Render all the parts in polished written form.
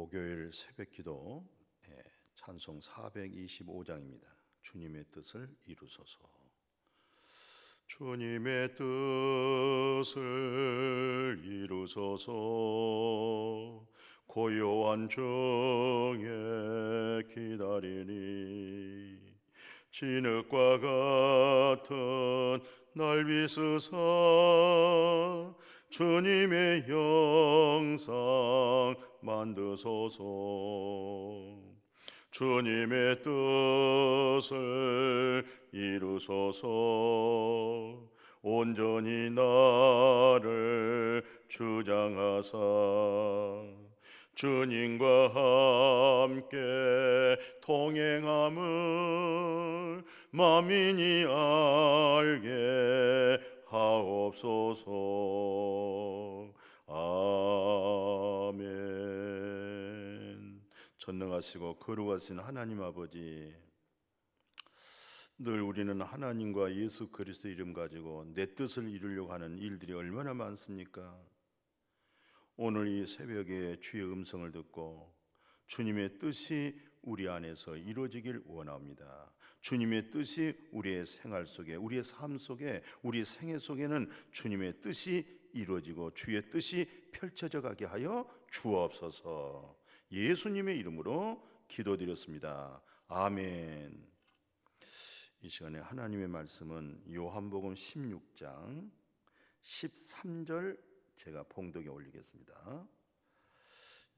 목요일 새벽기도 찬송 425장입니다. 주님의 뜻을 이루소서. 주님의 뜻을 이루소서. 고요한 중에 기다리니 진흙과 같은 날 비스사 주님의 형상 만드소서. 주님의 뜻을 이루소서. 온전히 나를 주장하사 주님과 함께 동행함을 만민이 알게 하옵소서. 아멘. 전능하시고 거룩하신 하나님 아버지, 늘 우리는 하나님과 예수 그리스도 이름 가지고 내 뜻을 이루려고 하는 일들이 얼마나 많습니까? 오늘 이 새벽에 주의 음성을 듣고 주님의 뜻이 우리 안에서 이루어지길 원합니다. 주님의 뜻이 우리의 생활 속에, 우리의 삶 속에, 우리의 생애 속에는 주님의 뜻이 이루어지고 주의 뜻이 펼쳐져 가게 하여 주옵소서. 예수님의 이름으로 기도드렸습니다. 아멘. 이 시간에 하나님의 말씀은 요한복음 16장 13절 제가 봉독에 올리겠습니다.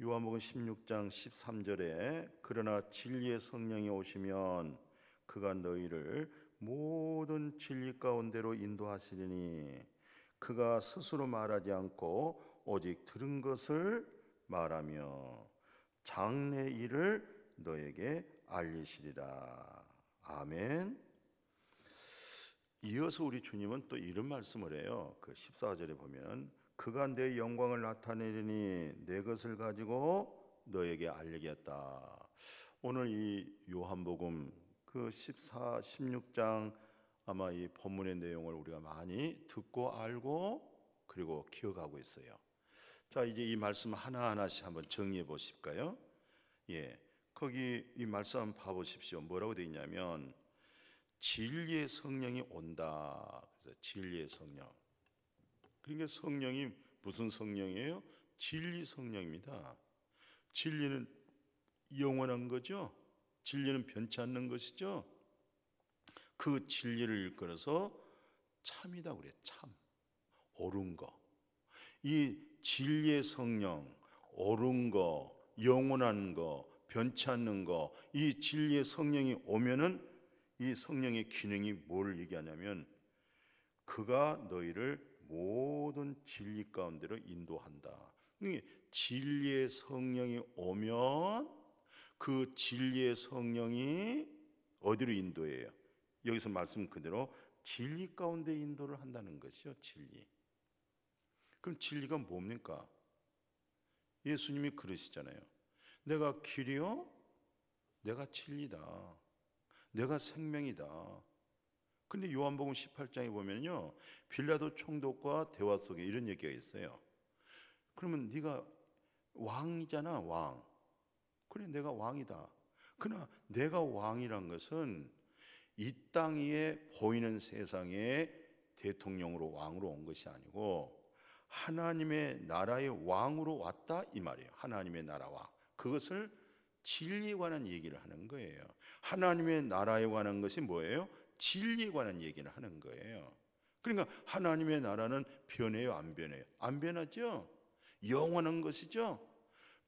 요한복음 16장 13절에 그러나 진리의 성령이 오시면 그가 너희를 모든 진리 가운데로 인도하시리니 그가 스스로 말하지 않고 오직 들은 것을 말하며 장래 일을 너에게 알리시리라. 아멘. 이어서 우리 주님은 또 이런 말씀을 해요. 그 14절에 보면 그가 내 영광을 나타내리니 내 것을 가지고 너에게 알리겠다. 오늘 이 요한복음 그 14, 16장 아마 이 본문의 내용을 우리가 많이 듣고 알고 그리고 기억하고 있어요. 자, 이제 이 말씀 하나하나씩 한번 정리해 보실까요? 거기 이 말씀 한번 봐보십시오. 뭐라고 되어 있냐면 진리의 성령이 온다. 그래서 진리의 성령. 그러니까 성령이 무슨 성령이에요? 진리 성령입니다. 진리는 영원한 거죠. 진리는 변치 않는 것이죠. 그 진리를 일컬어서 참이다 그래. 참, 옳은 거. 이 진리의 성령, 옳은 거, 영원한 거, 변치 않는 거, 이 진리의 성령이 오면은 이 성령의 기능이 뭘 얘기하냐면 그가 너희를 모든 진리 가운데로 인도한다. 진리의 성령이 오면 그 진리의 성령이 어디로 인도해요? 여기서 말씀 그대로 진리 가운데 인도를 한다는 것이요. 진리. 그럼 진리가 뭡니까? 예수님이 그러시잖아요. 내가 길이요, 내가 진리다, 내가 생명이다. 근데 요한복음 18장에 보면요, 빌라도 총독과 대화 속에 이런 얘기가 있어요. 그러면 네가 왕이잖아, 왕. 그래, 내가 왕이다. 그러나 내가 왕이란 것은 이 땅 위에 보이는 세상에 대통령으로 왕으로 온 것이 아니고 하나님의 나라의 왕으로 왔다 이 말이에요. 하나님의 나라 왕. 그것을 진리에 관한 얘기를 하는 거예요. 하나님의 나라에 관한 것이 뭐예요? 진리에 관한 얘기를 하는 거예요. 그러니까 하나님의 나라는 변해요, 안 변해요? 안 변하죠. 영원한 것이죠.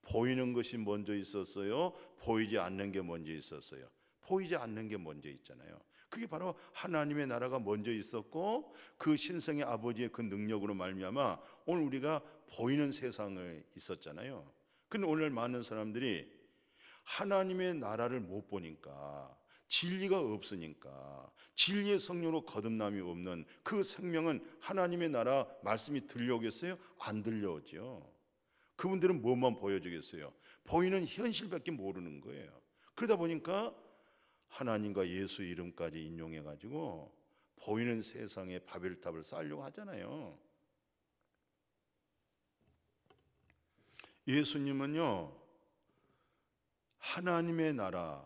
보이는 것이 먼저 있었어요? 보이지 않는 게 먼저 있었어요? 보이지 않는 게 먼저 있잖아요. 그게 바로 하나님의 나라가 먼저 있었고 그 신성의 아버지의 그 능력으로 말미암아 오늘 우리가 보이는 세상을 있었잖아요. 근데 오늘 많은 사람들이 하나님의 나라를 못 보니까, 진리가 없으니까, 진리의 성령으로 거듭남이 없는 그 생명은 하나님의 나라 말씀이 들려오겠어요? 안 들려오죠. 그분들은 뭐만 보여주겠어요? 보이는 현실밖에 모르는 거예요. 그러다 보니까 하나님과 예수 이름까지 인용해가지고 보이는 세상에 바벨탑을 쌓으려고 하잖아요. 예수님은요, 하나님의 나라,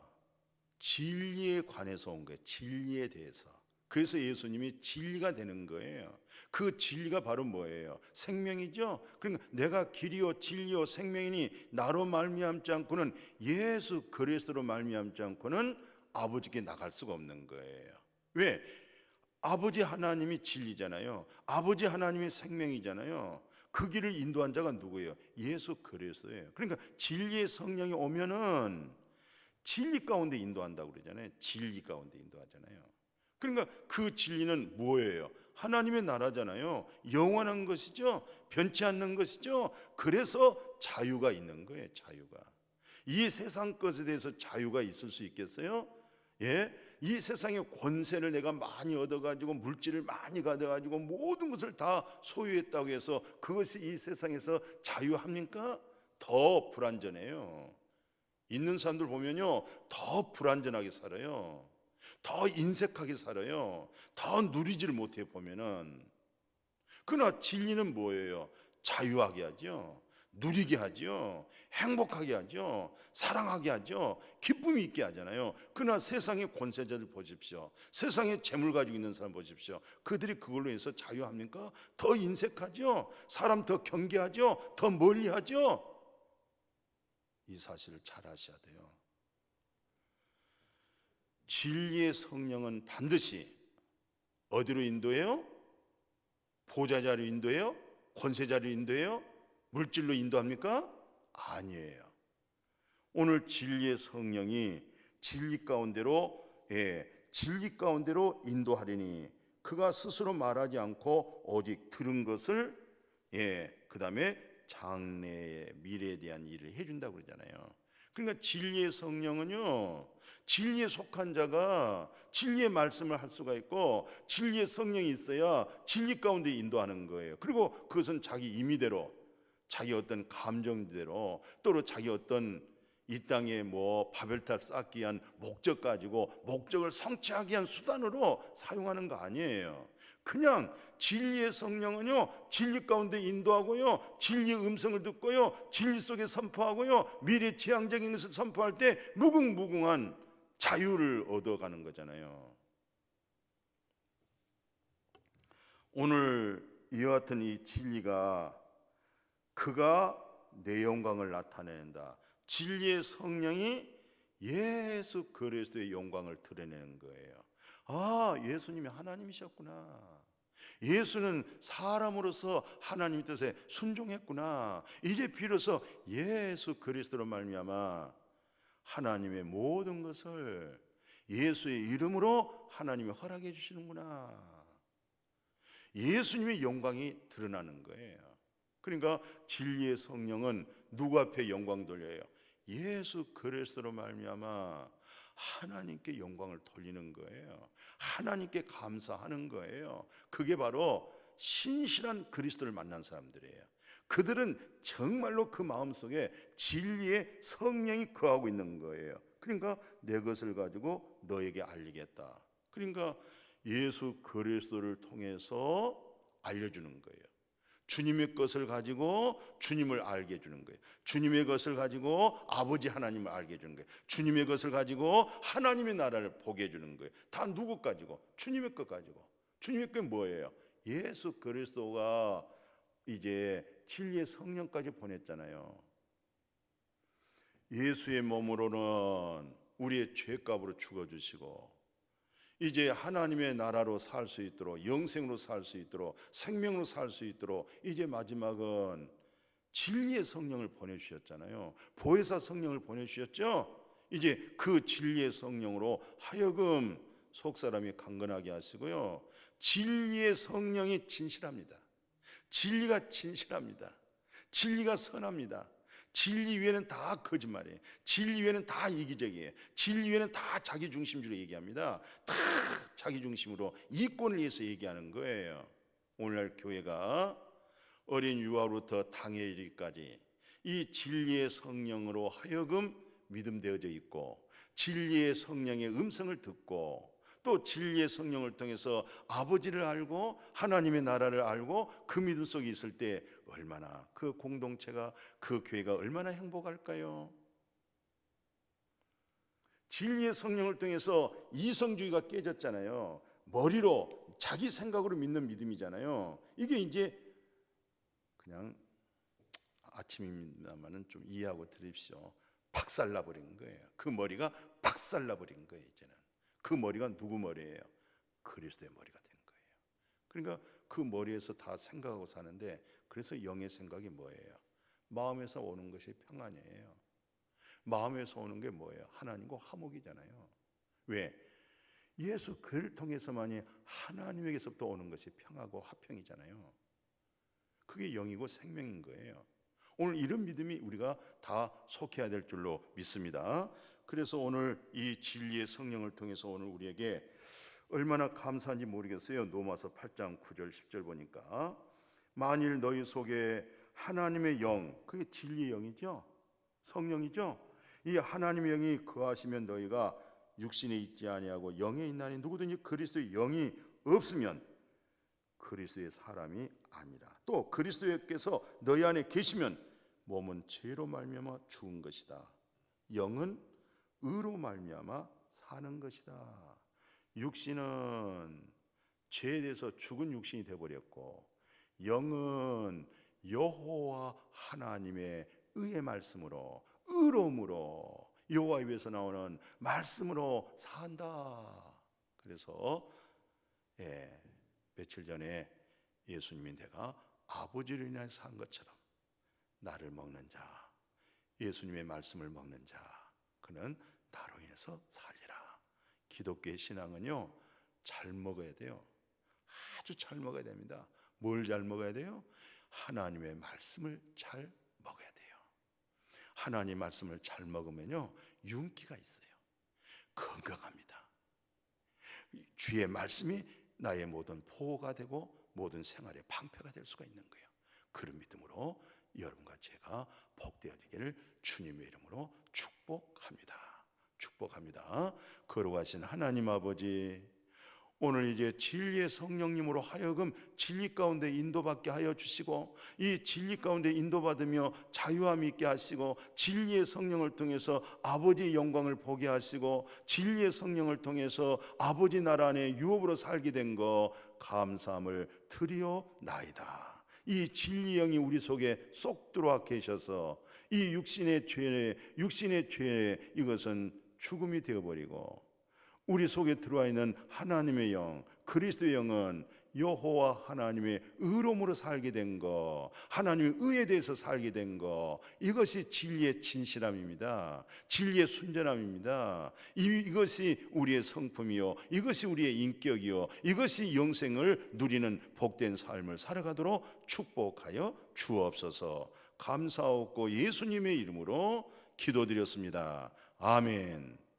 진리에 관해서 온 거예요. 진리에 대해서. 그래서 예수님이 진리가 되는 거예요. 그 진리가 바로 뭐예요? 생명이죠. 그러니까 내가 길이요 진리요 생명이니 나로 말미암지 않고는, 예수 그리스도로 말미암지 않고는 아버지께 나갈 수가 없는 거예요. 왜? 아버지 하나님이 진리잖아요. 아버지 하나님이 생명이잖아요. 그 길을 인도한 자가 누구예요? 예수 그리스도예요. 그러니까 진리의 성령이 오면은 진리 가운데 인도한다고 그러잖아요. 진리 가운데 인도하잖아요. 그러니까 그 진리는 뭐예요? 하나님의 나라잖아요. 영원한 것이죠. 변치 않는 것이죠. 그래서 자유가 있는 거예요. 자유가. 이 세상 것에 대해서 자유가 있을 수 있겠어요? 예? 이 세상의 권세를 내가 많이 얻어가지고, 물질을 많이 가져가지고 모든 것을 다 소유했다고 해서 그것이 이 세상에서 자유합니까? 더 불완전해요. 있는 사람들 보면요, 더 불완전하게 살아요. 더 인색하게 살아요. 더 누리지를 못해 보면은. 그러나 진리는 뭐예요? 자유하게 하죠. 누리게 하죠. 행복하게 하죠. 사랑하게 하죠. 기쁨이 있게 하잖아요. 그러나 세상의 권세자들 보십시오. 세상에 재물 가지고 있는 사람 보십시오. 그들이 그걸로 해서 자유합니까? 더 인색하죠. 사람 더 경계하죠. 더 멀리하죠. 이 사실을 잘 아셔야 돼요. 진리의 성령은 반드시 어디로 인도해요? 보좌자로 인도해요? 권세자로 인도해요? 물질로 인도합니까? 아니에요. 오늘 진리의 성령이 진리 가운데로, 진리 가운데로 인도하리니 그가 스스로 말하지 않고 오직 들은 것을, 그 다음에 장래의 미래에 대한 일을 해준다고 그러잖아요. 그러니까 진리의 성령은요, 진리에 속한 자가 진리의 말씀을 할 수가 있고, 진리의 성령이 있어야 진리 가운데 인도하는 거예요. 그리고 그것은 자기 임의대로, 자기 어떤 감정대로, 또는 자기 어떤 이 땅에 뭐 바벨탑 쌓기 위한 목적 가지고 목적을 성취하기 위한 수단으로 사용하는 거 아니에요. 그냥 진리의 성령은요, 진리 가운데 인도하고요, 진리의 음성을 듣고요, 진리 속에 선포하고요, 미래 지향적인 것을 선포할 때 무궁무궁한 자유를 얻어가는 거잖아요. 오늘 이와 같은 이 진리가, 그가 내 영광을 나타낸다. 진리의 성령이 예수 그리스도의 영광을 드러내는 거예요. 아, 예수님이 하나님이셨구나. 예수는 사람으로서 하나님 뜻에 순종했구나. 이제 비로소 예수 그리스도로 말미암아 하나님의 모든 것을 예수의 이름으로 하나님이 허락해 주시는구나. 예수님의 영광이 드러나는 거예요. 그러니까 진리의 성령은 누구 앞에 영광 돌려요? 예수 그리스도로 말미암아 하나님께 영광을 돌리는 거예요. 하나님께 감사하는 거예요. 그게 바로 신실한 그리스도를 만난 사람들이에요. 그들은 정말로 그 마음속에 진리의 성령이 거하고 있는 거예요. 그러니까 내 것을 가지고 너에게 알리겠다. 그러니까 예수 그리스도를 통해서 알려주는 거예요. 주님의 것을 가지고 주님을 알게 해주는 거예요. 주님의 것을 가지고 아버지 하나님을 알게 해주는 거예요. 주님의 것을 가지고 하나님의 나라를 보게 해주는 거예요. 다 누구 가지고? 주님의 것 가지고. 주님의 것 뭐예요? 예수 그리스도가 이제 진리의 성령까지 보냈잖아요. 예수의 몸으로는 우리의 죄값으로 죽어주시고, 이제 하나님의 나라로 살 수 있도록, 영생으로 살 수 있도록, 생명으로 살 수 있도록 이제 마지막은 진리의 성령을 보내주셨잖아요. 보혜사 성령을 보내주셨죠. 이제 그 진리의 성령으로 하여금 속사람이 강건하게 하시고요, 진리의 성령이 진실합니다. 진리가 진실합니다. 진리가 선합니다. 진리 위에는 다 거짓말이에요. 진리 위에는 다 이기적이에요. 진리 위에는 다 자기 중심주로 얘기합니다. 다 자기 중심으로 이권을 위해서 얘기하는 거예요. 오늘날 교회가 어린 유아로부터 당의 이르기까지 이 진리의 성령으로 하여금 믿음되어져 있고, 진리의 성령의 음성을 듣고, 또 진리의 성령을 통해서 아버지를 알고 하나님의 나라를 알고 그 믿음 속에 있을 때 얼마나 그 공동체가, 그 교회가 얼마나 행복할까요? 진리의 성령을 통해서 이성주의가 깨졌잖아요. 머리로 자기 생각으로 믿는 믿음이잖아요. 이게 이제 그냥 아침입니다만은 좀 이해하고 들으십시오. 박살나버린 거예요. 그 머리가 박살나버린 거예요. 이제는 그 머리가 누구 머리예요? 그리스도의 머리가 된 거예요. 그러니까 그 머리에서 다 생각하고 사는데, 그래서 영의 생각이 뭐예요? 마음에서 오는 것이 평안이에요. 마음에서 오는 게 뭐예요? 하나님과 화목이잖아요. 왜? 예수 그를 통해서만이 하나님에게서부터 오는 것이 평하고 화평이잖아요. 그게 영이고 생명인 거예요. 오늘 이런 믿음이 우리가 다 속해야 될 줄로 믿습니다. 그래서 오늘 이 진리의 성령을 통해서 오늘 우리에게 얼마나 감사한지 모르겠어요. 로마서 8장 9절 10절 보니까 만일 너희 속에 하나님의 영, 그게 진리의 영이죠. 성령이죠. 이 하나님의 영이 거하시면 너희가 육신에 있지 아니하고 영에 있나니, 누구든지 그리스도의 영이 없으면 그리스도의 사람이 아니라. 또 그리스도께서 너희 안에 계시면 몸은 죄로 말미암아 죽은 것이다, 영은 의로 말미암아 사는 것이다. 육신은 죄에 대해서 죽은 육신이 되어버렸고, 영은 여호와 하나님의 의의 말씀으로, 의로움으로, 여호와 입에서 나오는 말씀으로 산다. 그래서 며칠 전에 예수님이 내가 아버지를 인하여 산 것처럼 나를 먹는 자, 예수님의 말씀을 먹는 자, 그는 나로 인해서 살리라. 기독교의 신앙은요, 잘 먹어야 돼요. 아주 잘 먹어야 됩니다. 뭘 잘 먹어야 돼요? 하나님의 말씀을 잘 먹어야 돼요. 하나님 말씀을 잘 먹으면요, 윤기가 있어요. 건강합니다. 주의 말씀이 나의 모든 보호가 되고 모든 생활의 방패가 될 수가 있는 거예요. 그런 믿음으로 여러분과 제가 복되어지기를 주님의 이름으로 축복합니다. 축복합니다. 거룩하신 하나님 아버지, 오늘 이제 진리의 성령님으로 하여금 진리 가운데 인도받게 하여 주시고, 이 진리 가운데 인도받으며 자유함 있게 하시고, 진리의 성령을 통해서 아버지의 영광을 보게 하시고, 진리의 성령을 통해서 아버지 나라 안에 유업으로 살게 된 거 감사함을 드리옵나이다. 이 진리 영이 우리 속에 쏙 들어와 계셔서 이 육신의 죄 이것은 죽음이 되어버리고, 우리 속에 들어와 있는 하나님의 영, 그리스도의 영은 여호와 하나님의 의로움으로 살게 된 거, 하나님의 의에 대해서 살게 된 거, 이것이 진리의 진실함입니다. 진리의 순전함입니다. 이것이 우리의 성품이요, 이것이 우리의 인격이요, 이것이 영생을 누리는 복된 삶을 살아가도록 축복하여 주옵소서. 감사하고 예수님의 이름으로 기도드렸습니다. 아멘.